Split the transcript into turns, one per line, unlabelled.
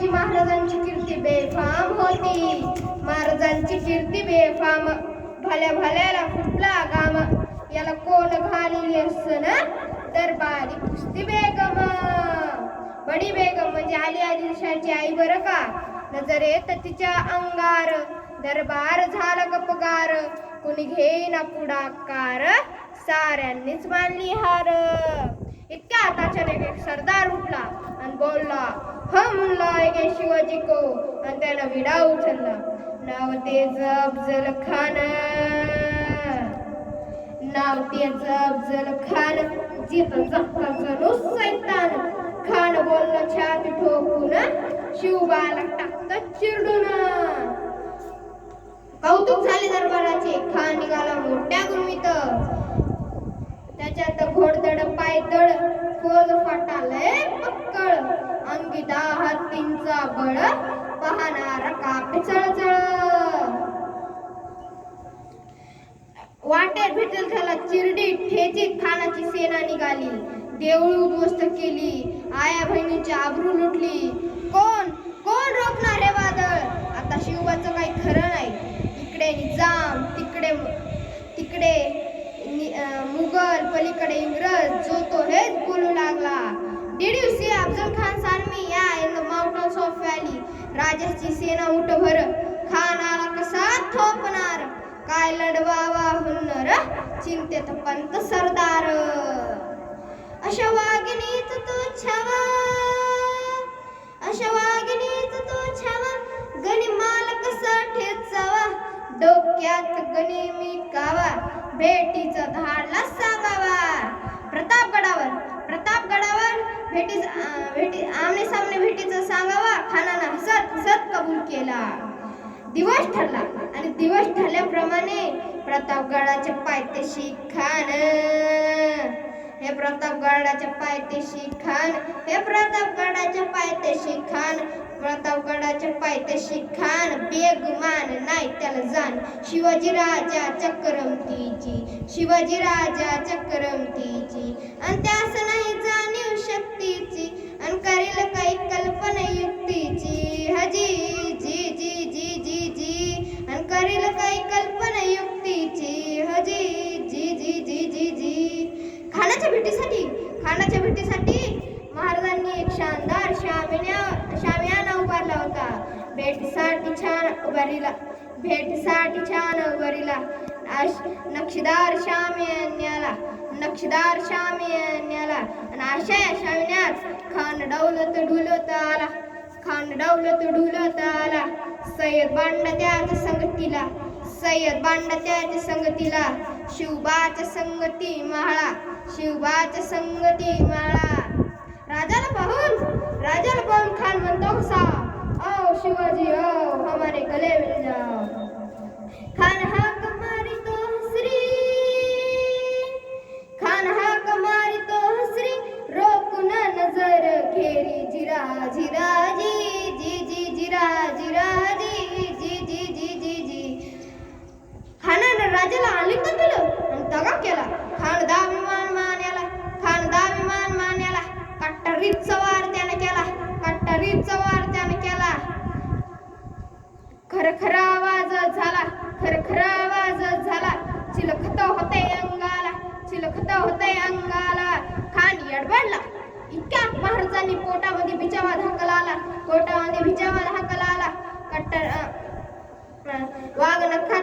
महाराजांची कीर्ती बेफाम होती. महाराजांची कीर्ती बेफाम, भल्या भल्याला फुटला घाम. याला कोण घालिली असन दरबारी कुस्ती बेगम. बडी बेगम म्हणजे आली आदिलशाहाची आई बरं का. नजर येत तिच्या अंगार, दरबार झाला गपगार. कुणी घेईना पुढाकार, साऱ्यांनीच मानली हार. इतक्या अचानक एक सरदार उठला आणि बोलला, हम लाएंगे शिवाजी को. आणि त्यानं विडा उचलला. नाव तेज अफजल खान, नाव तेज अफजल खान. जित जगता जणू सैतान. खान बोललं छाती ठोकून, शिवबाला टाकत चिरडून. कौतुक झाले दरबाराचे. खान निघाला मोठ्या गुरमीत. त्याच्यात घोडदड पायदळ, खोल फाटा लय पक्कळ. अंगी 10 हत्तींचा बळ, पाहणारा कापे चळचळ. वाटेत भेटेल त्याला चिरडी ठेचीत खानाची सेना निघाली. देऊळ उद्ध्वस्त केली, आया बहिणींची आबरू लुटली. कोण कोण रोखणार हे वादळ. आता शिवबाचं काही खरं नाही. इकडे निजाम, तिकडे मुघल, पलीकडे इंग्रज. जो तो हेच बोलू लागला. Did you see Afzal Khan's army? Yeah, in the mountains of valley. राजाची सेना उठभर. खान आला कसा थोपणार. काय लढवावा हुन्नर, चिंतेत पंत सरदार. अशा वाघिणीत तो छावा, अशा वाघिणीत तो छावा. गणी माल कसा ठेचावा, डोक्यात गणी मी कावा. भेटीचा धाडला सांगावा. प्रतापगडावर आमने सामने भेटीचं सांगावा. खानानं हसत हसत कबूल केला. दिवस ठरला आणि दिवस ठरल्याप्रमाणे प्रतापगडाच्या पायथ्याशी खान, हे प्रतापगडाच्या पायथ्याशी खान, हे प्रतापगडाच्या पायथ्याशी खान. प्रतापगडाच्या पायथ्याशी खान, बेगुमान नाही त्याला जाण. शिवाजी राजाच्या करमतीची, शिवाजी राजाच्या करमतीची. आणि त्यास नाही जाणीव शक्तीची, आणि करील काही कल्पना युक्तीची. हजी जी जी जी जी जी, आणि करील काही कल्पना युक्तीची. हजी जी जी जी जी जी. खानाच्या भेटीसाठी महाराजांनी एक शानदार शामियाना उभारला होता. भेटीसाठी छान उभारीला नक्षीदार शामियान्याला. आणि अशा या शामियान्यात खान डौलत ढुलत आला. सय्यद बांडा त्याच्या संगतीला. शिवबाच्या संगती माळा. राजाला पाहून खान म्हणतो कसा, ओ शिवाजी ओ हमारे गले मिल जाओ. खान हाक मारितो हसरी, रोकून नजर घेरी. जिरा जी जी जी जिरा जी जी जी जी जी जी. खानानं राजाला आलिंगन दिलं आणि दगा केला. खान दाभिमान मान्याला. कट्टरीत सवार त्याने केला. खरखरा आवाज झाला. चिलखत होते अंगाला. खान यडबडला. इतक्या महाराजांनी पोटामध्ये बिचावा हाकला आला. वाघ नखा